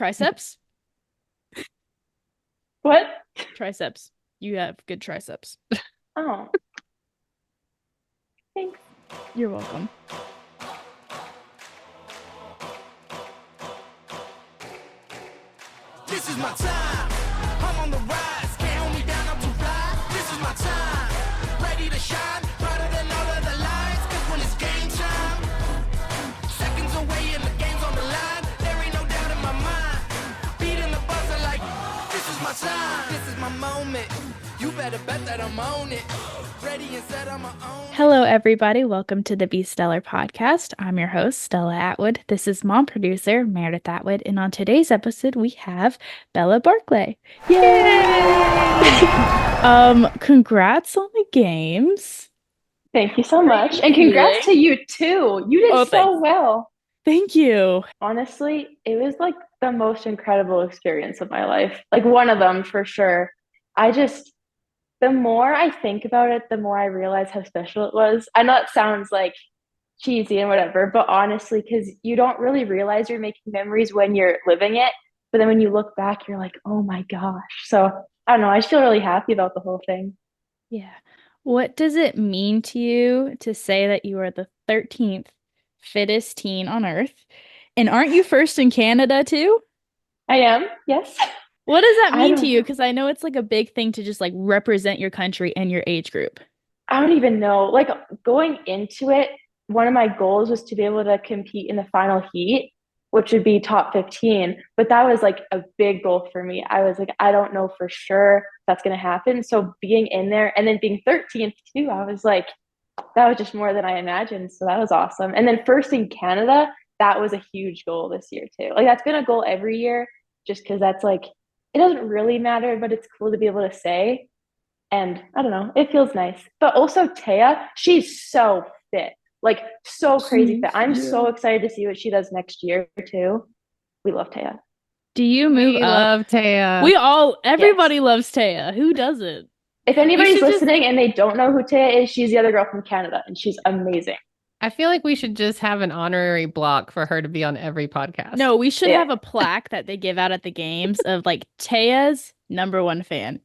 Triceps? What? Triceps. You have good triceps. Oh, thanks. You're welcome. This is my time. I'm on the rise. Can't hold me down, I'm too fly. This is my time. Ready to shine. Brighter than all of the lights. Cause when it's game time, seconds away and the game's on the line. There ain't no doubt in my mind. Beating the buzzer like, this is my time. This is my moment. You better bet that I'm on it. Ready and set, I'm my own. Hello, everybody. Welcome to the Be Stellar podcast. I'm your host, Stella Atwood. This is mom producer, Meredith Atwood. And on today's episode, we have Bella Barclay. Yay! Congrats on the games. Thank you so much. And congrats to you too. You did Thanks. so well. Thank you. Honestly, it was like the most incredible experience of my life. Like one of them for sure. The more I think about it, the more I realize how special it was. I know it sounds like cheesy and whatever, but honestly, because you don't really realize you're making memories when you're living it. But then when you look back, you're like, oh my gosh. So I don't know. I just feel really happy about the whole thing. Yeah. What does it mean to you to say that you are the 13th fittest teen on Earth? And aren't you first in Canada too? I am, yes. What does that I mean to don't you? Because I know it's like a big thing to just like represent your country and your age group. I don't even know. Like going into it, one of my goals was to be able to compete in the final heat, which would be top 15. But that was like a big goal for me. I was like, I don't know for sure that's going to happen. So being in there and then being 13th too, I was like, that was just more than I imagined. So that was awesome. And then first in Canada, that was a huge goal this year too. Like that's been a goal every year just because that's like, it doesn't really matter, but it's cool to be able to say. And I don't know, it feels nice. But also Taya, she's so fit, like so crazy fit. I'm so excited to see what she does next year too. We love Taya. Do you move We up? love Taya. Everybody Yes. loves Taya. Who doesn't? If We anybody's should just, listening and they don't know who Taya is, she's the other girl from Canada and she's amazing. I feel like we should just have an honorary block for her to be on every podcast. No, we should Yeah. have a plaque that they give out at the games of like Taya's #1 fan.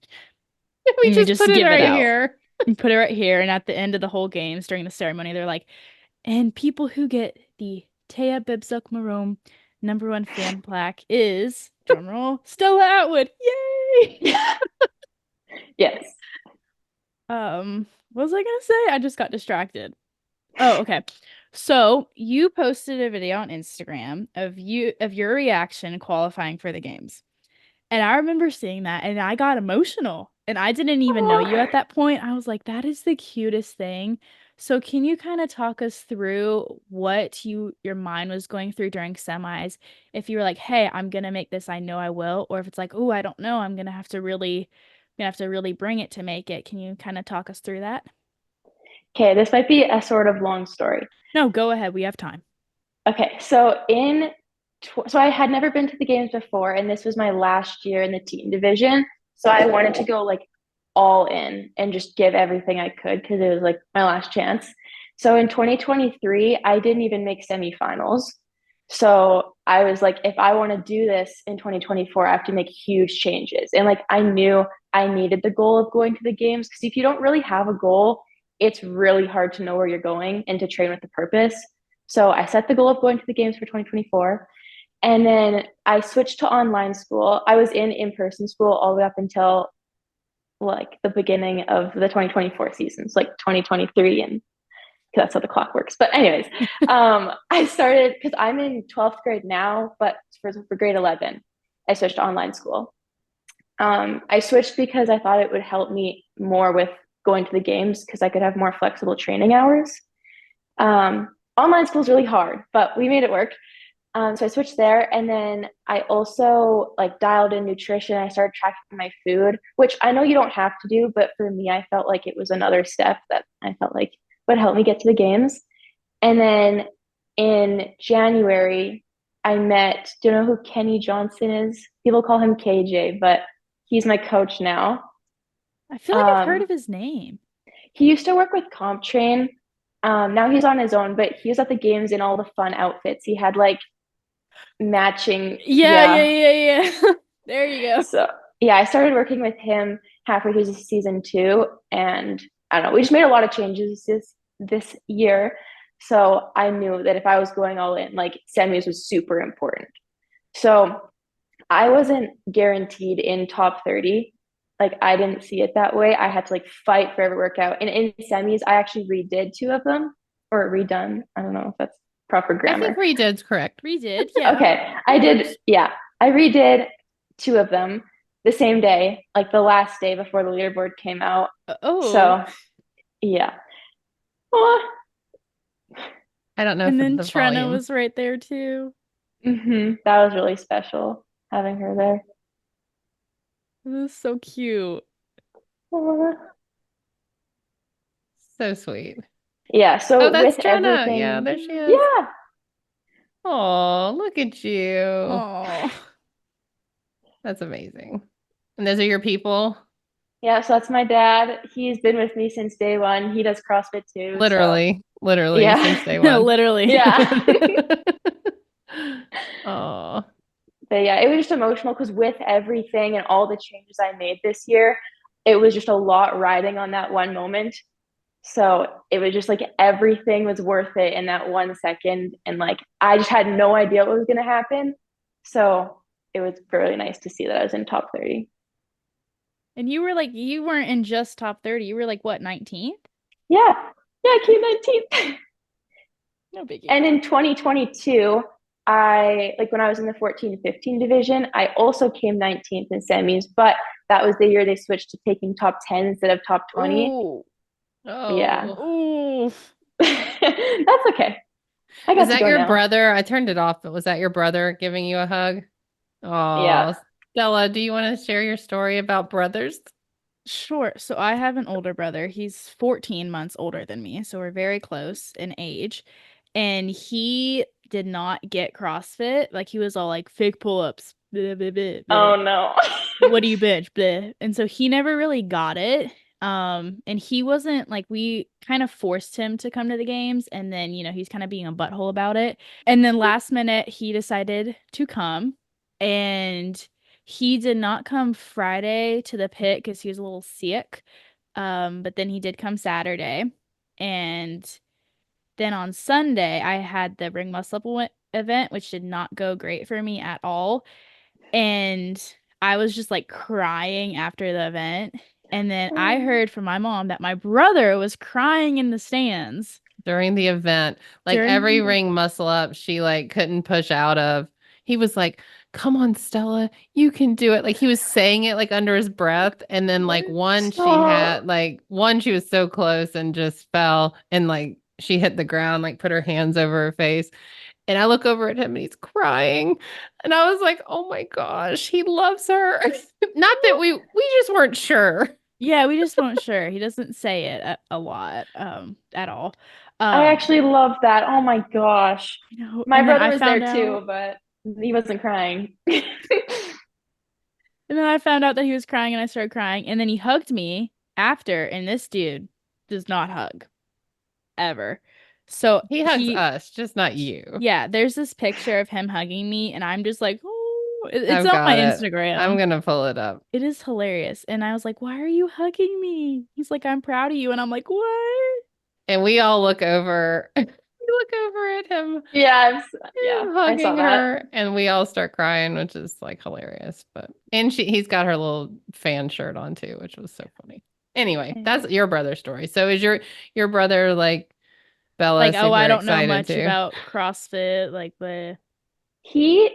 We And you just just put it give it right out. here. And put it right here. And at the end of the whole games during the ceremony, they're like, and people who get the Taya Bibsuk Maroon #1 fan plaque is, drumroll, Stella Atwood. Yay! Yes. What was I gonna say? I just got distracted. Oh, okay. So you posted a video on Instagram of your reaction qualifying for the games. And I remember seeing that and I got emotional. And I didn't even know you at that point. I was like, that is the cutest thing. So can you kind of talk us through what your mind was going through during semis? If you were like, hey, I'm gonna make this, I know I will, or if it's like, oh, I don't know, I'm gonna have to really bring it to make it. Can you kind of talk us through that? Okay, this might be a sort of long story. No, go ahead. We have time. Okay, so so I had never been to the games before, and this was my last year in the teen division. So I wanted to go like all in and just give everything I could because it was like my last chance. So in 2023, I didn't even make semifinals. So I was like, if I want to do this in 2024, I have to make huge changes. And like I knew I needed the goal of going to the games because if you don't really have a goal, it's really hard to know where you're going and to train with a purpose. So I set the goal of going to the games for 2024. And then I switched to online school. I was in-person school all the way up until like the beginning of the 2024 seasons, like 2023, and that's how the clock works. But anyways, I started because I'm in 12th grade now, but for grade 11, I switched to online school. I switched because I thought it would help me more with going to the games because I could have more flexible training hours. Online school is really hard, but we made it work. So I switched there, and then I also like dialed in nutrition. I started tracking my food, which I know you don't have to do, but for me, I felt like it was another step that I felt like would help me get to the games. And then in January, I met, do you know who Kenny Johnson is? People call him KJ, but he's my coach now. I feel like I've heard Um, of his name. he used to work with Comp Train. Now he's on his own, but he was at the games in all the fun outfits. He had like matching. Yeah. There you go. So yeah, I started working with him halfway through season 2, and I don't know, we just made a lot of changes this year. So I knew that if I was going all in, like semis was super important. So I wasn't guaranteed in top 30. Like I didn't see it that way. I had to like fight for every workout. And in semis, I actually redid 2 of them or redone. I don't know if that's proper I think grammar. redid's correct. Redid, yeah. Okay. I did, yeah. I redid 2 of them the same day, like the last day before the leaderboard came out. Oh. So yeah. Oh, I don't know And for then the Trina volume. was right there too. that was really special having her there. It was so cute. Oh. So sweet. Yeah, Oh, so that's with Trina. Yeah, everything, there she is. yeah, Oh, look at you. Oh. That's amazing. And those are your people? yeah, so that's my dad. He's been with me since day one. He does CrossFit too, so Literally yeah. since day one. Literally. Yeah. Oh, But yeah, it was just emotional because with everything and all the changes I made this year, it was just a lot riding on that one moment. So it was just like everything was worth it in that 1 second. And like I just had no idea what was going to happen. So it was really nice to see that I was in top 30. And you were like, you weren't in just top 30. You were like, what, 19th? Yeah. Yeah, I came 19th. No biggie. And in 2022, I like when I was in the 14-15 division, I also came 19th in semis, but that was the year they switched to taking top 10 instead of top 20. Ooh. Yeah. Ooh. That's okay. I was got to that go your now. brother? I turned it off, but was that your brother giving you a hug? Yeah. Oh, Stella, do you want to share your story about brothers? Sure. So I have an older brother. He's 14 months older than me, so we're very close in age. And he did not get CrossFit. Like he was all like fake pull-ups. Blah, blah, blah, blah. Oh no. What do you bitch? Blah. And so he never really got it. And he wasn't like we kind of forced him to come to the games, and then he's kind of being a butthole about it. And then last minute he decided to come, and he did not come Friday to the pit because he was a little sick. But then he did come Saturday, and then on Sunday I had the ring muscle up event, which did not go great for me at all. And I was just like crying after the event. And then I heard from my mom that my brother was crying in the stands During the event, like during every the ring muscle up, she like couldn't push out of. He was like, "Come on, Stella, you can do it." Like he was saying it like under his breath, and then like Stop. one she was so close and just fell, and like she hit the ground, like put her hands over her face, and I look over at him and he's crying, and I was like, "Oh my gosh, he loves her." Not that we just weren't sure. Yeah, we just weren't sure. He doesn't say it a lot at all. I Um actually love that. Oh my gosh. My and then brother I was found there out too, but he wasn't crying. and then I found out that he was crying and I started crying, and then he hugged me after, and this dude does not hug ever. So He hugs us, just not you. yeah, there's this picture of him hugging me, and I'm just like, oh, it's I've on my got it. I'm Instagram. gonna pull it up. It is hilarious. And I was like, why are you hugging me? He's like, I'm proud of you. And I'm like, what? And we all look over. We look over at him, Yeah, yeah, him I saw hugging that. her, and we all start crying, which is like hilarious. But and he's got her little fan shirt on too, which was so funny. Anyway, that's your brother's story. So is your brother like Bella Like, oh, super I don't know excited much too? about CrossFit. Like, but He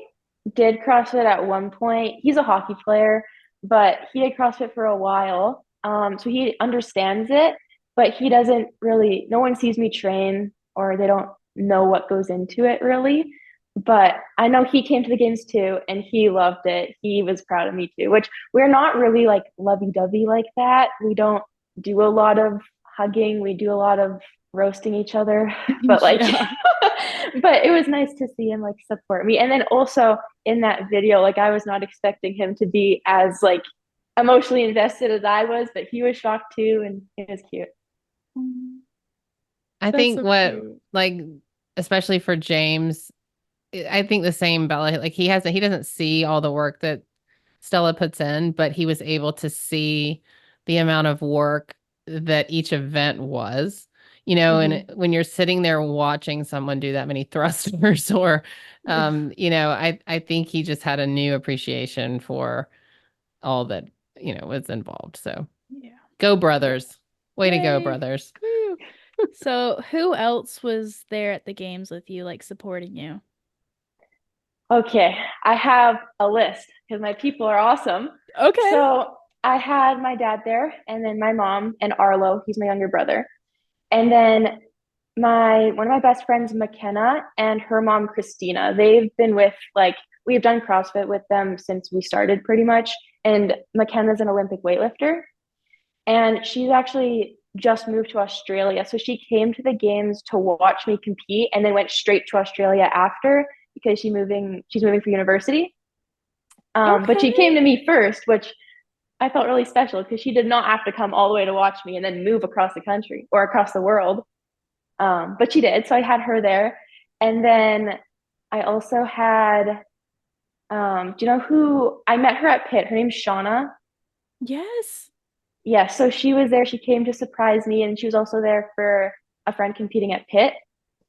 did CrossFit at one point. He's a hockey player, but he did CrossFit for a while. So he understands it, but he doesn't really, no one sees me train or they don't know what goes into it really. But I know he came to the games too and he loved it. He was proud of me too, which we're not really like lovey-dovey like that. We don't do a lot of hugging. We do a lot of roasting each other, but like yeah. but it was nice to see him like support me. And then also in that video, like I was not expecting him to be as like emotionally invested as I was, but he was shocked too, and it was cute. I That's think so what cute. like especially for James, I think the same, Bella. Like he doesn't see all the work that Stella puts in, but he was able to see the amount of work that each event was, and when you're sitting there watching someone do that many thrusters or, I think he just had a new appreciation for all that, was involved. So Yeah. go brothers. Way to go, Yay. brothers. Woo. So who else was there at the games with you, like supporting you? Okay, I have a list because my people are awesome. Okay. So I had my dad there, and then my mom and Arlo, he's my younger brother. And then one of my best friends, McKenna, and her mom, Christina. They've been with we've done CrossFit with them since we started pretty much. And McKenna's an Olympic weightlifter. And she's actually just moved to Australia. So she came to the games to watch me compete and then went straight to Australia after because she's moving for university. But she came to me first, which I felt really special because she did not have to come all the way to watch me and then move across the country or across the world. But she did. So I had her there. And then I also had, do you know who I met her at Pitt? Her name's Shauna. Yes. Yeah. So she was there. She came to surprise me. And she was also there for a friend competing at Pitt.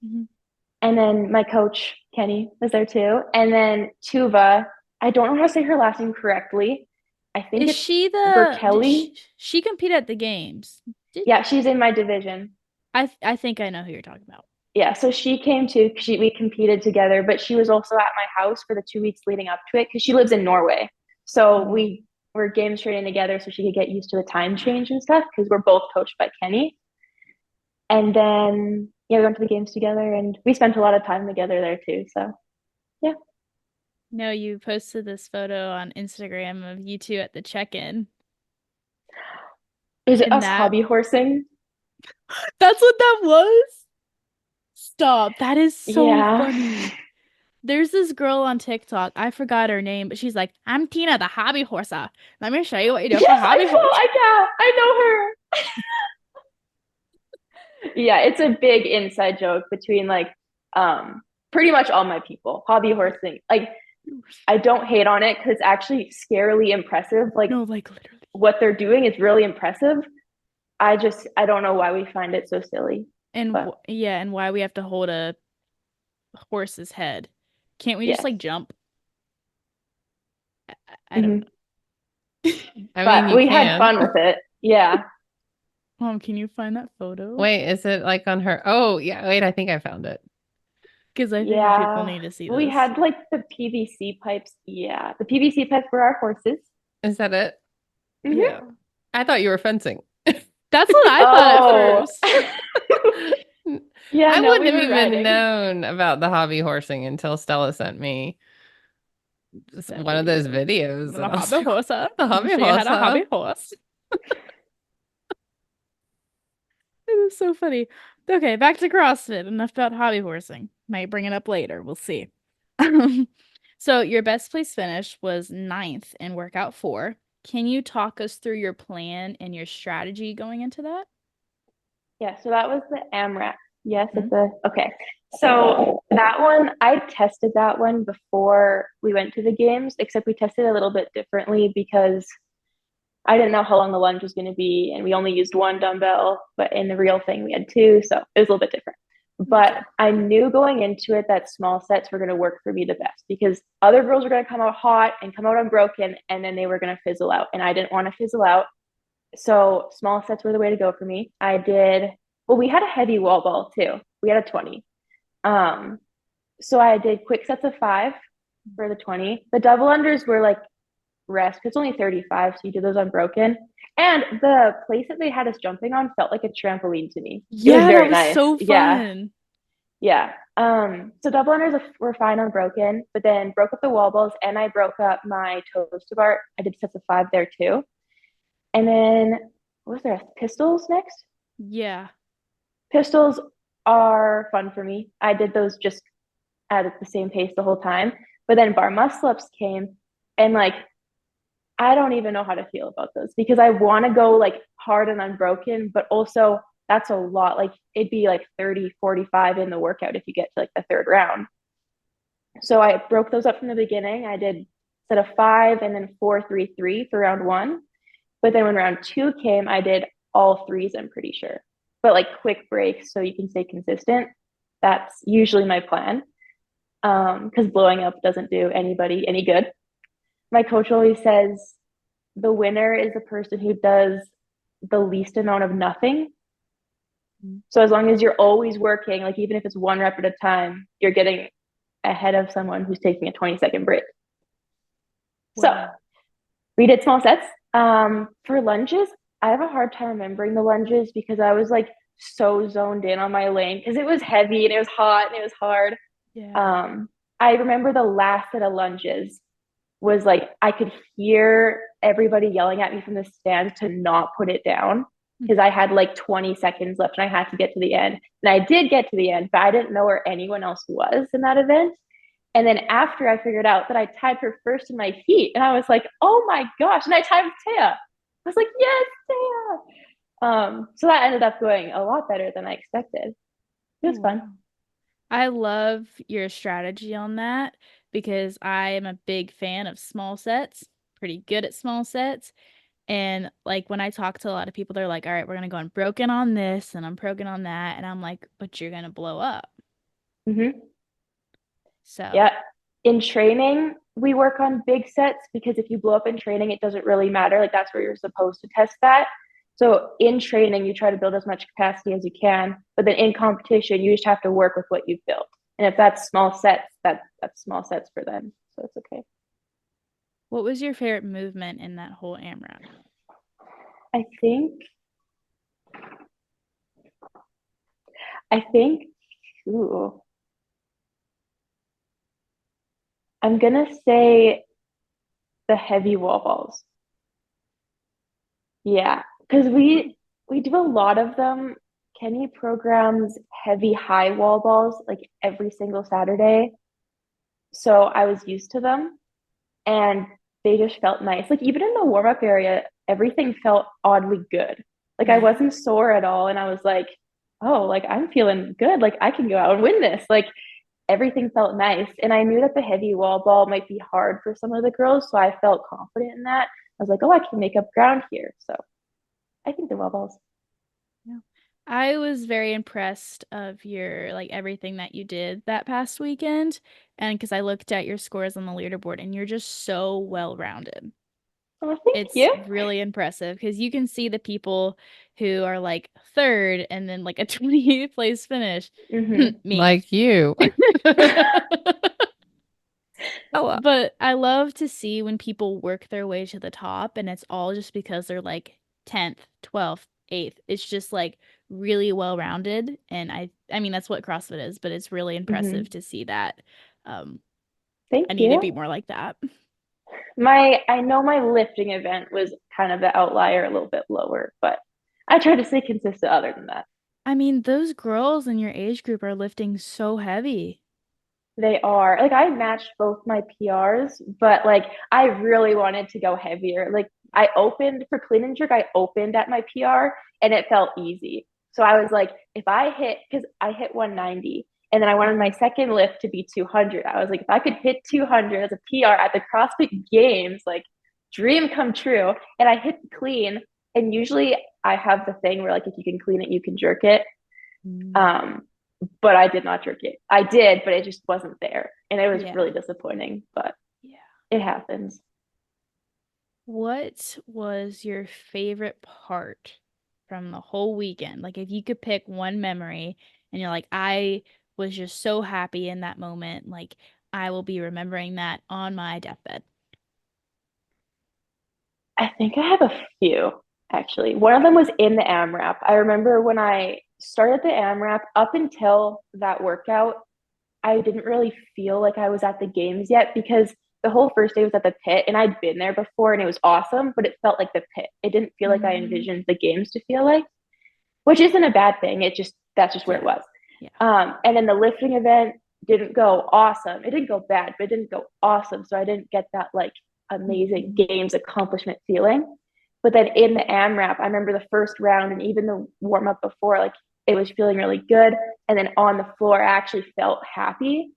And then my coach, Kenny, was there too. And then Tuva, I don't know how to say her last name correctly. I think Is it's she Berkeley. she competed at the games? Yeah, she's in my division. I think I know who you're talking about. Yeah, so she came too. We competed together, but she was also at my house for the 2 weeks leading up to it because she lives in Norway. So we were games training together so she could get used to the time change and stuff because we're both coached by Kenny. And then we went to the games together and we spent a lot of time together there too. So yeah. No, you posted this photo on Instagram of you two at the check-in. Is it And us hobby horsing? That's what that was? Stop. That is so Yeah. funny. There's this girl on TikTok. I forgot her name, but she's like, I'm Tina, the hobby horser. Let me show you what you do for hobby horse. I know her. Yeah, it's a big inside joke between pretty much all my people. Hobby horsing. Like I don't hate on it because it's actually scarily impressive. No, like literally. What they're doing is really impressive. I don't know why we find it so silly. And and why we have to hold a horse's head. Can't we just like jump? I don't know. But we had fun with it. Yeah. Mom, can you find that photo? Wait, is it like on her? Oh, yeah. Wait, I think I found it. Because I think people need to see this. We had like the PVC pipes. Yeah, the PVC pipes were our horses. Is that it? Yeah. I thought you were fencing. That's what I thought at first. Yeah, I wouldn't have even known about the hobby horsing until Stella sent me one of those videos. The hobby horse. The hobby horse. Had a hobby horse. It was so funny. Okay, back to CrossFit. Enough about hobby horsing. Might bring it up later. We'll see. So your best place finish was 9th in workout 4. Can you talk us through your plan and your strategy going into that? Yeah, so that was the AMRAP. Yes, okay. So that one, I tested that one before we went to the games, except we tested a little bit differently because I didn't know how long the lunge was going to be, and we only used one dumbbell, but in the real thing we had 2, so it was a little bit different. But I knew going into it that small sets were going to work for me the best because other girls were going to come out hot and come out unbroken, and then they were going to fizzle out, and I didn't want to fizzle out. So small sets were the way to go for me. We had a heavy wall ball too. We had a 20. So I did quick sets of 5 for the 20. The double unders were like rest. It's only 35, so you do those unbroken. And the place that they had us jumping on felt like a trampoline to me. Yeah, it was very that was nice. So fun. Yeah. So double unders were fine unbroken, but then broke up the wall balls and I broke up my toes to bar. I did sets of 5 there too. And then what was there? Pistols next? Yeah. Pistols are fun for me. I did those just at the same pace the whole time. But then bar muscle ups came and I don't even know how to feel about those because I want to go hard and unbroken, but also that's a lot. It'd be 30, 45 in the workout if you get to the 3rd round. So I broke those up from the beginning. I did set of 5 and then 4-3-3 for round 1. But then when round 2 came, I did all threes, I'm pretty sure. But like quick breaks so you can stay consistent. That's usually my plan. Because blowing up doesn't do anybody any good. My coach always says the winner is the person who does the least amount of nothing. So as long as you're always working, like even if it's 1 rep at a time, you're getting ahead of someone who's taking a 20-second break. So we did small sets. For lunges, I have a hard time remembering the lunges because I was like so zoned in on my lane because it was heavy and it was hot and it was hard. Yeah. I remember the last set of lunges was like I could hear everybody yelling at me from the stands to not put it down because I had like 20 seconds left and I had to get to the end. And I did get to the end, but I didn't know where anyone else was in that event. And then after I figured out that I tied her first in my heat, and I was like, oh my gosh. And I tied with Taya. I was like, yes, Taya. So that ended up going a lot better than I expected. It was fun. I love your strategy on that because I am a big fan of small sets, pretty good at small sets. And like when I talk to a lot of people, they're like, all right, we're going to go unbroken on this and unbroken on that. And I'm like, but you're going to blow up. Mm-hmm. So, Yeah. In training, we work on big sets because if you blow up in training, it doesn't really matter. Like that's where you're supposed to test that. So in training, you try to build as much capacity as you can, but then in competition, you just have to work with what you've built. And if that's small sets, that's small sets for them. So it's okay. what was your favorite movement in that whole AMRAP? I think, I think, ooh, I'm gonna say the heavy wall balls. Yeah, because we do a lot of them. Kenny programs heavy high wall balls like every single Saturday. So I was used to them and they just felt nice. Like even in the warm-up area, everything felt oddly good. Like I wasn't sore at all and I was like, oh, like I'm feeling good. Like I can go out and win this. Like everything felt nice. And I knew that the heavy wall ball might be hard for some of the girls, so I felt confident in that. I was like, oh, I can make up ground here. So I think the wall balls. Yeah. I was very impressed of your like everything that you did that past weekend. And because I looked at your scores on the leaderboard and you're just so well-rounded. Oh, thank It's you. really impressive because you can see the people who are like third and then like a 28th place finish. Mm-hmm. Me. Like you. Oh, But I love to see when people work their way to the top and it's all just because they're like 10th, 12th, 8th. It's just like really well-rounded and I mean that's what CrossFit is, but it's really Mm-hmm. impressive to see that. Um Thank I need to be you. more like that. I know my lifting event was kind of the outlier, a little bit lower, but I try to stay consistent other than that. I mean, those girls in your age group are lifting so heavy. They are like I matched both my PRs, but like I really wanted to go heavier. Like I opened for clean and jerk, I opened at my PR and it felt easy. So I was like, if I hit, because I hit 190 and then I wanted my second lift to be 200. I was like, if I could hit 200 as a PR at the CrossFit Games, like dream come true. And I hit clean. And usually I have the thing where like if you can clean it, you can jerk it. Um, but I did not jerk it. I did, but it just wasn't there. And it was Yeah. really disappointing, but Yeah. it happens. What was your favorite part from the whole weekend? Like, if you could pick one memory and you're like, I was just so happy in that moment, like, I will be remembering that on my deathbed. I think I have a few actually. One of them was in the AMRAP. I remember when I started the AMRAP up until that workout, I didn't really feel like I was at the games yet because the whole first day was at the pit and I'd been there before and it was awesome, but it felt like the pit. It didn't feel like I envisioned the games to feel like, which isn't a bad thing. It just that's just where it was. Yeah. And then the lifting event didn't go awesome. It didn't go bad, but it didn't go awesome. So I didn't get that like amazing games accomplishment feeling. But then in the AMRAP, I remember the first round and even the warm up before, like it was feeling really good. And then on the floor, I actually felt happy.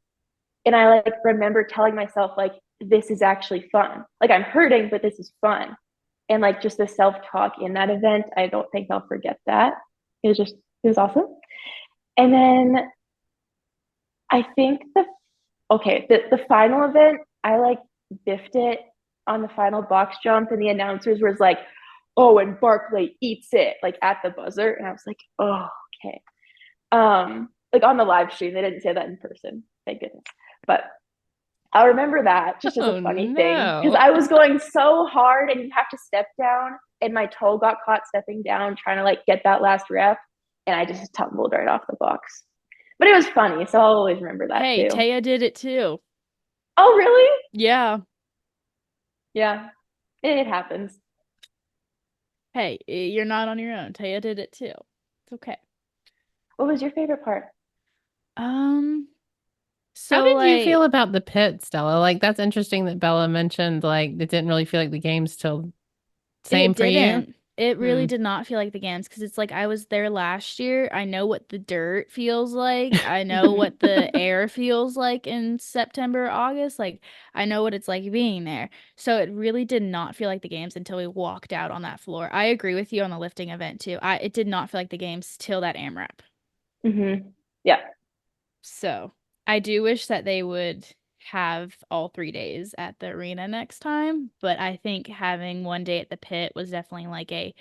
And I like remember telling myself like, this is actually fun. Like I'm hurting, but this is fun. And like just the self-talk in that event, I don't think I'll forget that. It was awesome. And then I think the final event, I like biffed it on the final box jump, and the announcers was like, "Oh, and Barclay eats it," like at the buzzer, and I was like, "Oh, okay." Like on the live stream, they didn't say that in person, thank goodness. But I'll remember that just as Oh a funny thing because no. I was going so hard, and you have to step down, and my toe got caught stepping down, trying to like get that last rep, and I just tumbled right off the box. But it was funny, so I'll always remember that Hey, too. Taya did it too. Oh, really? Yeah. Yeah, it happens. Hey, you're not on your own. Taya did it too. It's okay. What was your favorite part? Um, How so did you like feel about the pit, Stella? Like that's interesting that Bella mentioned like it didn't really feel like the games till same it for you. didn't. It really Hmm. did not feel like the games because it's like I was there last year. I know what the dirt feels like. I know what the air feels like in September, August. Like I know what it's like being there. So it really did not feel like the games until we walked out on that floor. I agree with you on the lifting event too. It did not feel like the games till that AMRAP. Yeah. So I do wish that they would have all 3 days at the arena next time, but I think having one day at the pit was definitely like a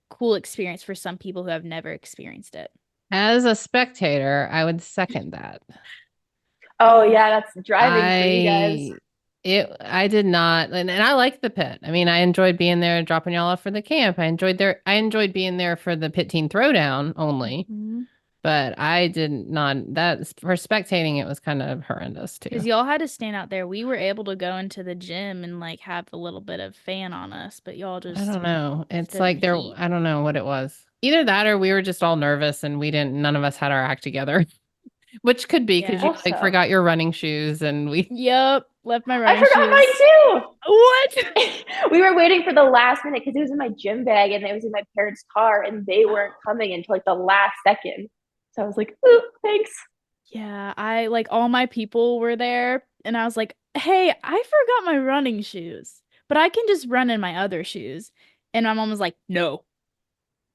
cool experience for some people who have never experienced it. As a spectator, I would second that. Oh, Yeah. yeah, that's driving for you guys. I did not and I liked the pit. I mean, I enjoyed being there, dropping y'all off for the camp. I enjoyed being there for the pit team throwdown only, Mhm. but I did not that for spectating it was kind of horrendous too. Because y'all had to stand out there. We were able to go into the gym and like have a little bit of fan on us, but y'all I just don't know. It's stood in like the heat. I don't know what it was. Either that or we were just all nervous and none of us had our act together, which could be because you Yeah. like Also, forgot your running shoes and we, Yep. Left my I running shoes. forgot mine What? too. We were waiting for the last minute because it was in my gym bag and it was in my parents' car and they weren't coming until like the last second. So I was like, "Ooh, thanks." Yeah, I like all my people were there and I was like, "Hey, I forgot my running shoes, but I can just run in my other shoes." And my mom was like, "No,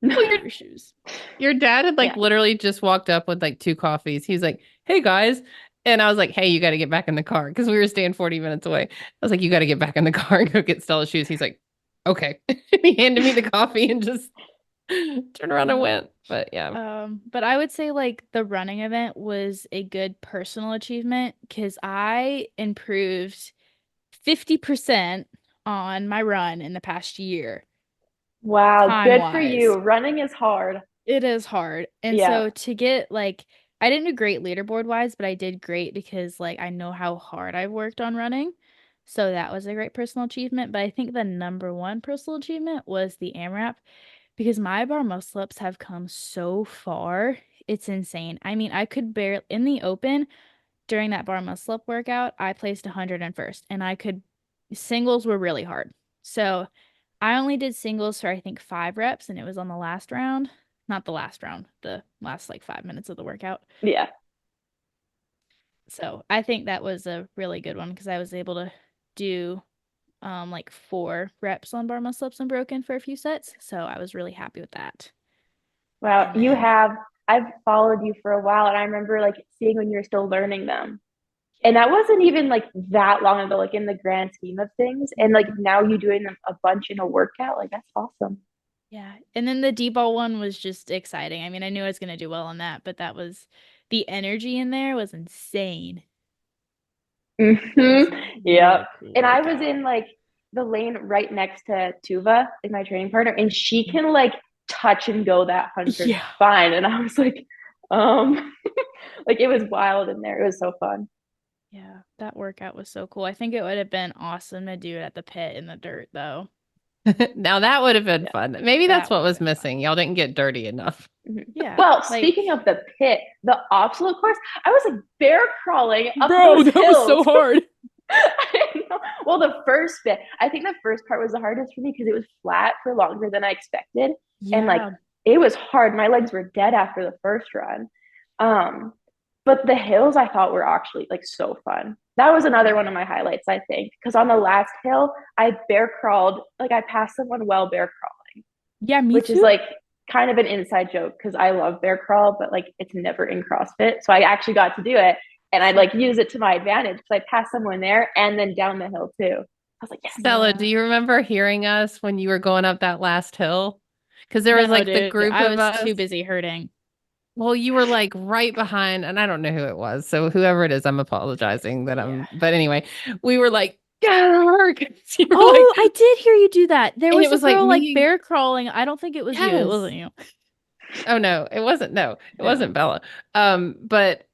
well, your shoes." your dad had like Yeah. literally just walked up with like two coffees. He's like, "Hey guys." And I was like, "Hey, you got to get back in the car," because we were staying 40 minutes away. I was like, "You got to get back in the car and go get Stella's shoes." He's like, "Okay." He handed me the coffee and just turned around and Yeah. went. But yeah. But I would say like the running event was a good personal achievement because I improved 50% on my run in the past year, Wow, time good for you. wise. Running is hard. It is hard. And Yeah. so to get like I didn't do great leaderboard wise, but I did great because like I know how hard I've worked on running. So that was a great personal achievement. But I think the number one personal achievement was the AMRAP because my bar muscle ups have come so far. It's insane. I mean, I could barely in the open during that bar muscle up workout, I placed 101st and I could singles were really hard. So I only did singles for I think 5 reps and it was on the last round. Not the last round, the last like 5 minutes of the workout. Yeah. So I think that was a really good one because I was able to do like 4 reps on bar muscle ups unbroken for a few sets. So I was really happy with that. Wow, And then I've followed you for a while and I remember like seeing when you were still learning them. And that wasn't even like that long ago, like in the grand scheme of things. And like now you doing them a bunch in a workout, like that's awesome. yeah. And then the D-ball one was just exciting. I mean, I knew I was going to do well on that, but that was the energy in there was insane. It was a Yeah. really cool And I was workout. in like the lane right next to Tuva, like my training partner, and she can like touch and go that 100 Yeah. fine. And I was like, like it was wild in there. It was so fun. Yeah, that workout was so cool. I think it would have been awesome to do it at the pit in the dirt though. Now that would have been Yeah. fun. Maybe that's That what would have was been fun. missing. Y'all didn't get dirty enough. Yeah, Well, like speaking of the pit, the obstacle course, I was like bear crawling up bro, those that was so hills. hard. I know. Well, the first bit, I think the first part was the hardest for me because it was flat for longer than I expected. And like Yeah. it was hard. My legs were dead after the first run. Um, But the hills I thought were actually like so fun. That was another one of my highlights, I think, because on the last hill, I bear crawled, like I passed someone while bear crawling, Yeah, me which is too. like kind of an inside joke because I love bear crawl, but like it's never in CrossFit. So I actually got to do it and I like use it to my advantage because I passed someone there and then down the hill too. I was like, yes. Stella, do you remember hearing us when you were going up that last hill? Because there was No, like the dude, group I of was too us. busy hurting. Well, you were like right behind, and I don't know who it was. So whoever it is, I'm apologizing that Yeah. but anyway, we were like, get her. 'Cause you were like, Oh, I did hear you do that. There and it was a was like girl like me. bear crawling. I don't think it was you. It Yes. wasn't you. Oh no, it wasn't. No, it No. wasn't Bella. But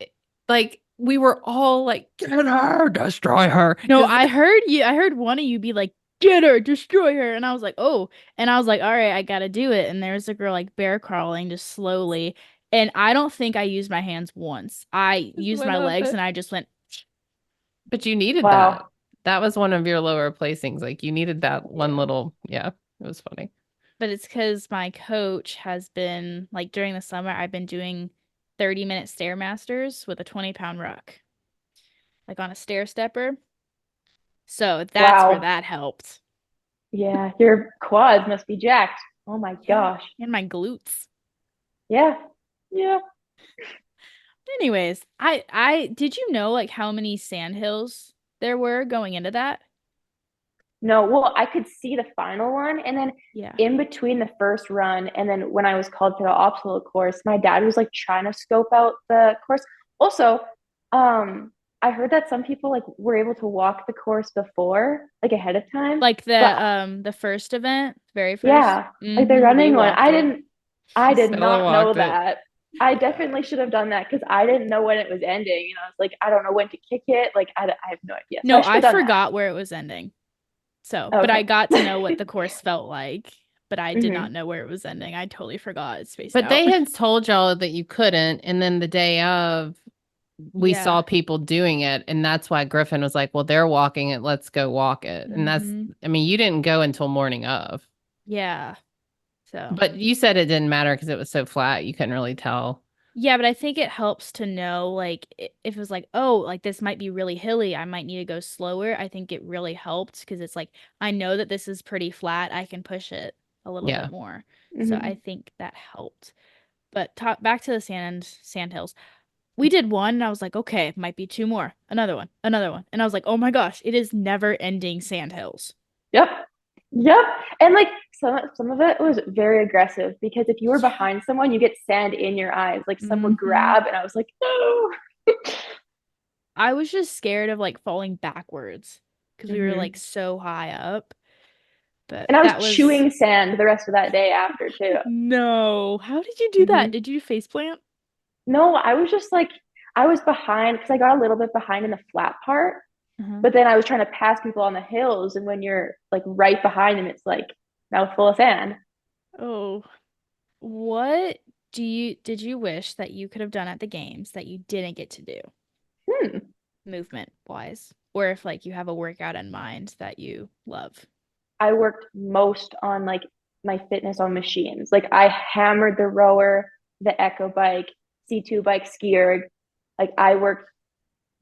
like we were all like, get her, destroy her. No, Because I heard you. I heard one of you be like, "Get her, destroy her," and I was like, "Oh," and I was like, "All right, I gotta do it." And there's a girl like bear crawling just slowly, and I don't think I used my hands once. I just used went my up legs, and it. I just went. But you needed that. Wow. That was one of your lower placings. Like you needed that one Yeah. little, yeah, it was funny. But it's because my coach has been like during the summer, I've been doing 30-minute stairmasters with a 20-pound ruck, like on a stair stepper. So that's where Wow. that helped. Yeah. Your quads must be jacked. Oh my Yeah, gosh. and my glutes. Yeah. Yeah. Anyways, I did you know like how many sandhills there were going into that? No, well, I could see the final one. And then Yeah. in between the first run, and then when I was called to the obstacle course, my dad was like trying to scope out the course. Also, I heard that some people like were able to walk the course before, like ahead of time. Like But the first event, very first. yeah, like the We running one. walked it. I did Stella not know walked it. that. I definitely should have done that because I didn't know when it was ending. You know, I was like, I don't know when to kick it. Like, I have no idea. So I No, should I have done that. forgot where it was ending. So, but I Okay. got to know what the course felt like, but I did Hmm. not know where it was ending. I totally forgot. It's spaced But out. they had told y'all that you couldn't. And then the day of, we Yeah. saw people doing it. And that's why Griffin was like, well, they're walking it. Let's go walk it. And that's, Mhm. I mean, you didn't go until morning of. Yeah. So, But you said it didn't matter because it was so flat. You couldn't really tell. yeah, but I think it helps to know like if it was like, oh, like this might be really hilly, I might need to go slower. I think it really helped because it's like I know that this is pretty flat. I can push it a little Yeah. bit more. So Hmm. I think that helped. But back to the sand hills. We did one and I was like, okay, it might be two more. Another one, another one. And I was like, oh my gosh, it is never ending sand hills. Yep. Yep. And like some of it was very aggressive because if you were Yeah. behind someone, you get sand in your eyes. Like some would Hmm. grab, and I was like, no. I was just scared of like falling backwards because we were like Hmm. so high up. But And I was that was chewing sand the rest of that day after too. no. How did you do that? Hmm. Did you face plant? No, I was just like I was behind because I got a little bit behind in the flat part, Uh-huh. but then I was trying to pass people on the hills, and when you're like right behind them, it's like mouthful of sand. Oh, what did you wish that you could have done at the games that you didn't get to do, Hmm. movement wise? Or if like you have a workout in mind that you love. I worked most on like my fitness on machines. Like I hammered the rower, the echo bike, C2 bike, skier. Like I worked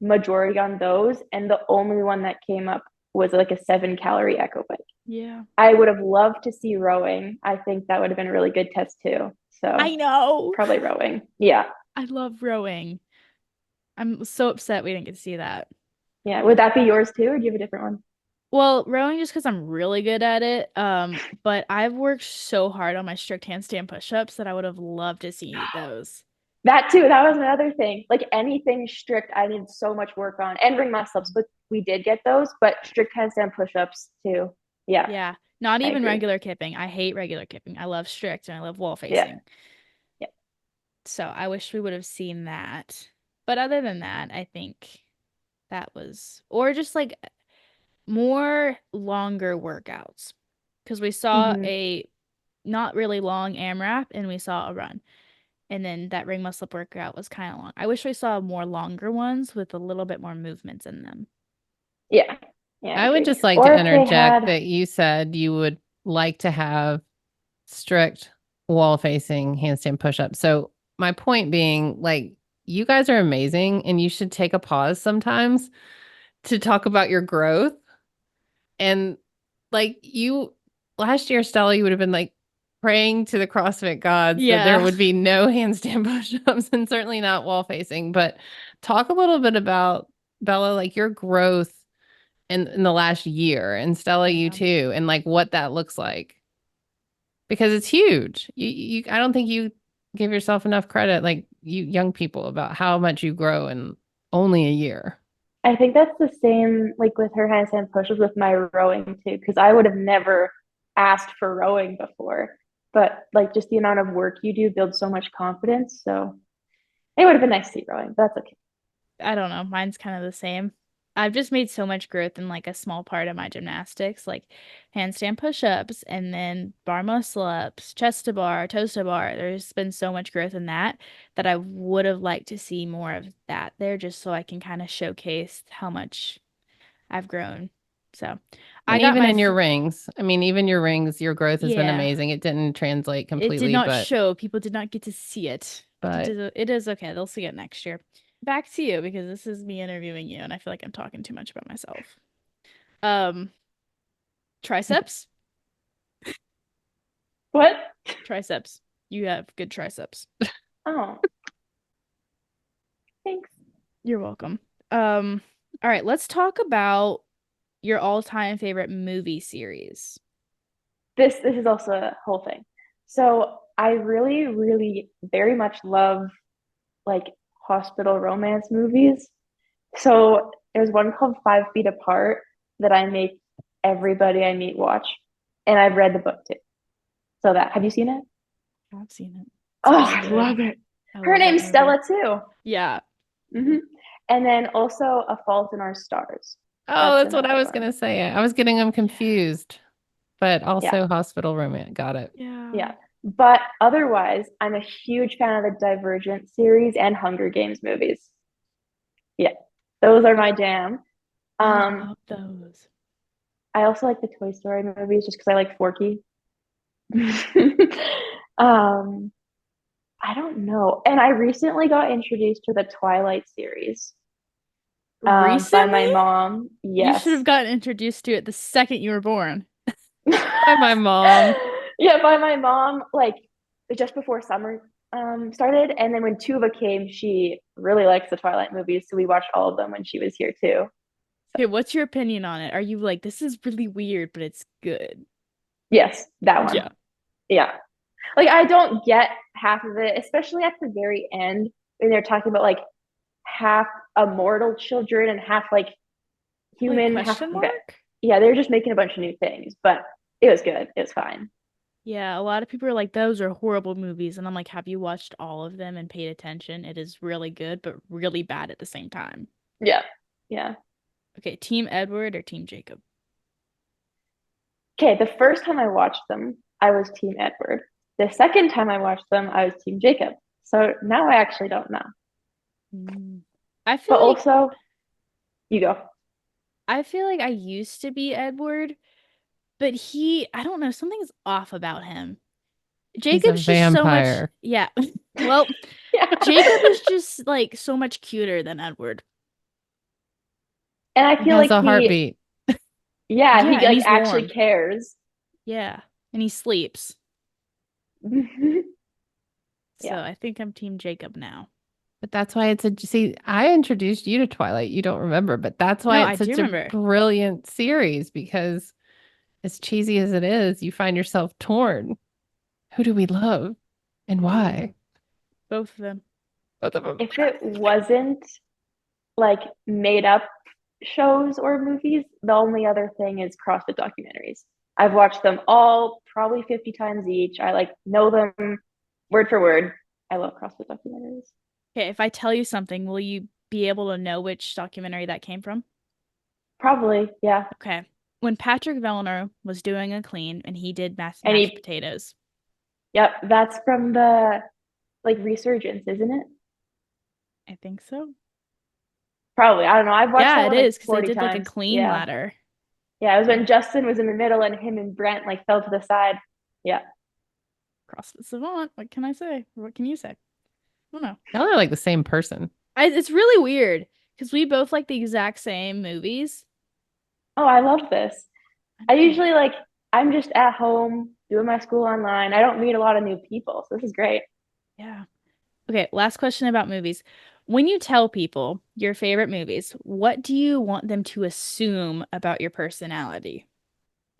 majority on those, and the only one that came up was like a 7 calorie echo bike. Yeah. I would have loved to see rowing. I think that would have been a really good test too. So I know. probably rowing. Yeah. I love rowing. I'm so upset we didn't get to see that. Yeah. Would that be yours too, or do you have a different one? Well, rowing just because I'm really good at it. But I've worked so hard on my strict handstand push-ups that I would have loved to see those. That too. That was another thing. Like anything strict, I need so much work on, and ring muscle ups, but we did get those, but strict handstand push ups too. Yeah, Yeah. Not I even agree. regular kipping. I hate regular kipping. I love strict and I love wall Yeah. facing. Yeah. So I wish we would have seen that. But other than that, I think that was, or just like more longer workouts. Because we saw Hmm. a not really long AMRAP and we saw a run. And then that ring muscle up workout was kind of long. I wish we saw more longer ones with a little bit more movements in them. Yeah. Yeah, I I would agree. just like Or to if they interject had, that you said you would like to have strict wall facing handstand push ups. So my point being, like, you guys are amazing, and you should take a pause sometimes to talk about your growth. And like you last year, Stella, you would have been like praying to the CrossFit gods that there Yeah. would be no handstand push-ups and certainly not wall facing. But talk a little bit about Bella, like your growth in the last year, and Stella, you Yeah. too, and like what that looks like. Because it's huge. I don't think you give yourself enough credit, like you young people, about how much you grow in only a year. I think that's the same like with her handstand pushes with my rowing too, because I would have never asked for rowing before. But like just the amount of work you do builds so much confidence. So it would have been nice to see rowing, but that's okay. I don't know. Mine's kind of the same. I've just made so much growth in like a small part of my gymnastics, like handstand push-ups and then bar muscle ups, chest to bar, toes to bar. There's been so much growth in that that I would have liked to see more of that there just so I can kind of showcase how much I've grown. So I And got even my in your rings, I mean, even your rings, your growth has been yeah. amazing. It didn't translate It did completely, not show. People did not get to see it. But but it is okay. They'll see it next year. Back to you because this is me interviewing you and I feel like I'm talking too much about myself. Um, triceps? What? Triceps. You have good triceps. Oh, thanks. You're welcome. All right, let's talk about your all-time favorite movie series. This is also a whole thing. So I really, really very much love like hospital romance movies. So there's one called 5 Feet Apart that I make everybody I meet watch. And I've read the book too. So that have you seen it? I've seen it. Oh, It's I really love good. it. I Her love that name's movie. Stella too. Yeah. hmm And then also A Fault in Our Stars. oh, That's that's what I another was one. gonna say. I was getting them confused, but Yeah, also hospital romance. Got it. yeah. But otherwise, I'm a huge fan of the Divergent series and Hunger Games movies. Yeah, those are my jam. I Um, love those. I also like the Toy Story movies just because I like Forky. um, I don't know. And I recently got introduced to the Twilight series by Recently? my mom. You should have Yes. gotten introduced to it the second you were born. By my mom. Yeah, by my mom, like just before summer started. And then when Tuva came, she really likes the Twilight movies. So we watched all of them when she was here too. Okay, what's your opinion on it? Are you like, this is really weird, but it's good? Yes, that one. Yeah. Yeah. Like I don't get half of it, especially at the very end when they're talking about like half immortal children and half like Like human, half question mark? yeah, they're just making a bunch of new things, but it was good. It was fine. Yeah, a lot of people are like, those are horrible movies. And I'm like, have you watched all of them and paid attention? It is really good, but really bad at the same time. Yeah. Yeah. Okay, Team Edward or Team Jacob? Okay, the first time I watched them, I was Team Edward. The second time I watched them, I was Team Jacob. So now I actually don't know. Mm. I But feel like also, you go. I used to be Edward, but I don't know, something's off about him. He's a Jacob's just so much, vampire. yeah. Well, Yeah. Jacob is just like so much cuter than Edward. And I He feel has like a heartbeat. yeah, Yeah, he and like he's actually warm. cares. Yeah, and he sleeps. Yeah. So I think I'm Team Jacob now. But that's why it's see, I introduced you to Twilight. You don't remember, but that's why No, I it's do such a remember. brilliant series because as cheesy as it is, you find yourself torn. Who do we love and why? Both of them. Both of them. If it wasn't like made up shows or movies, the only other thing is CrossFit documentaries. I've watched them all probably 50 times each. I like know them word for word. I love CrossFit documentaries. Okay, if I tell you something, will you be able to know which documentary that came from? Probably, yeah. Okay. When Patrick Vellner was doing a clean and he did And mashed potatoes. yep, that's from the like resurgence, isn't it? I think so. Probably. I don't know. I've watched Yeah, that it one like is because they 40 did like a times. clean Yeah. ladder. Yeah, it was when Yeah. Justin was in the middle and him and Brent like fell to the side. Yeah. CrossFit Savant. What can I say? What can you say? don't know. Y'all are like the same person. It's really weird because we both like the exact same movies. Oh, I love this. I usually like I'm just at home doing my school online. I don't meet a lot of new people, so this is great. Yeah. Okay, last question about movies. When you tell people your favorite movies, what do you want them to assume about your personality?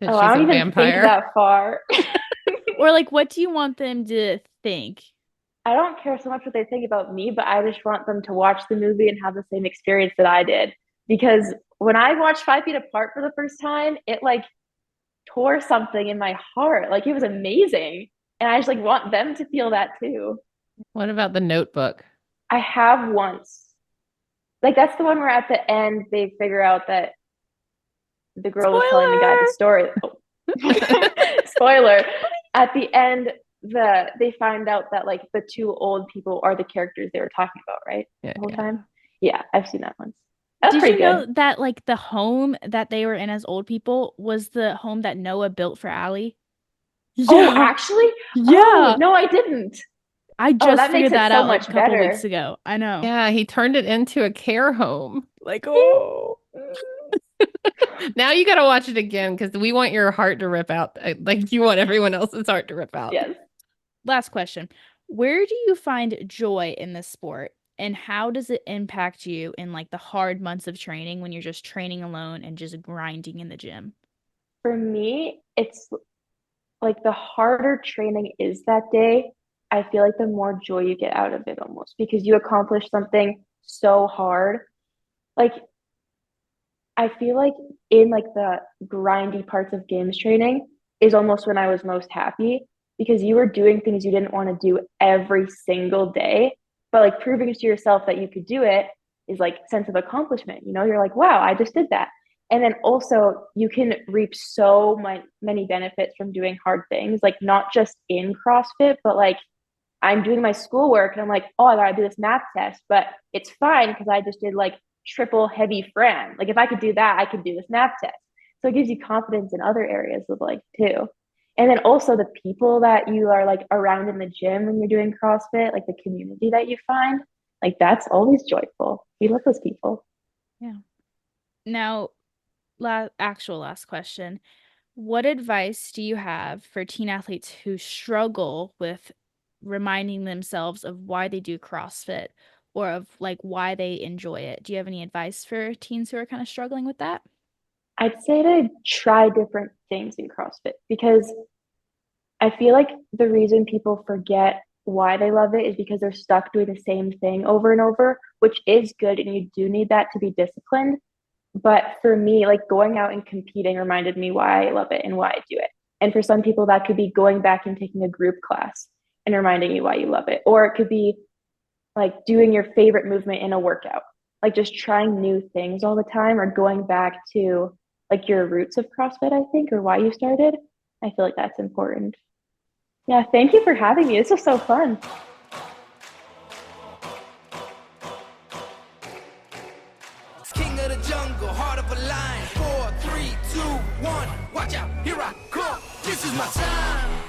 That Oh, she's I a don't even think vampire. that far. Or like what do you want them to think? I don't care so much what they think about me, but I just want them to watch the movie and have the same experience that I did. Because when I watched 5 Feet Apart for the first time, it like tore something in my heart. Like it was amazing. And I just like want them to feel that too. What about the Notebook? I have once. Like that's the one where at the end they figure out that the girl was telling the guy the Spoiler! story. Oh. Spoiler. At the end, they find out that like the two old people are the characters they were talking about, right? Yeah, The whole yeah. time. Yeah, I've seen that once. That's Did pretty you know good. that like the home that they were in as old people was the home that Noah built for Allie? Oh, Yeah. actually? Oh, Yeah. no, I didn't. I Oh, just that makes figured it that so out like a much couple weeks better. ago. I know. Yeah, he turned it into a care home. Like, oh. Now you got to watch it again because we want your heart to rip out. Like you want everyone else's heart to rip out. Yes. Last question. Where do you find joy in this sport? And how does it impact you in like the hard months of training when you're just training alone and just grinding in the gym? For me, it's like the harder training is that day, I feel like the more joy you get out of it almost because you accomplish something so hard. Like I feel like in like the grindy parts of games training is almost when I was most happy because you were doing things you didn't want to do every single day, but like proving to yourself that you could do it is like sense of accomplishment. You know, you're like, wow, I just did that. And then also you can reap so many benefits from doing hard things, like not just in CrossFit, but like I'm doing my schoolwork and I'm like, oh, I gotta do this math test, but it's fine because I just did like triple heavy Fran. Like if I could do that, I could do this math test. So it gives you confidence in other areas of like too. And then also the people that you are like around in the gym when you're doing CrossFit, like the community that you find, like that's always joyful. You love those people. Yeah. Now, last question. What advice do you have for teen athletes who struggle with reminding themselves of why they do CrossFit or of like why they enjoy it? Do you have any advice for teens who are kind of struggling with that? I'd say to try different things in CrossFit because I feel like the reason people forget why they love it is because they're stuck doing the same thing over and over, which is good. And you do need that to be disciplined. But for me, like going out and competing reminded me why I love it and why I do it. And for some people, that could be going back and taking a group class and reminding you why you love it. Or it could be like doing your favorite movement in a workout, like just trying new things all the time or going back to like your roots of CrossFit, I think, or why you started. I feel like that's important. Yeah, thank you for having me. This was so fun. King of the jungle, heart of a lion. 4, 3, 2, 1. Watch out, here I come. This is my time.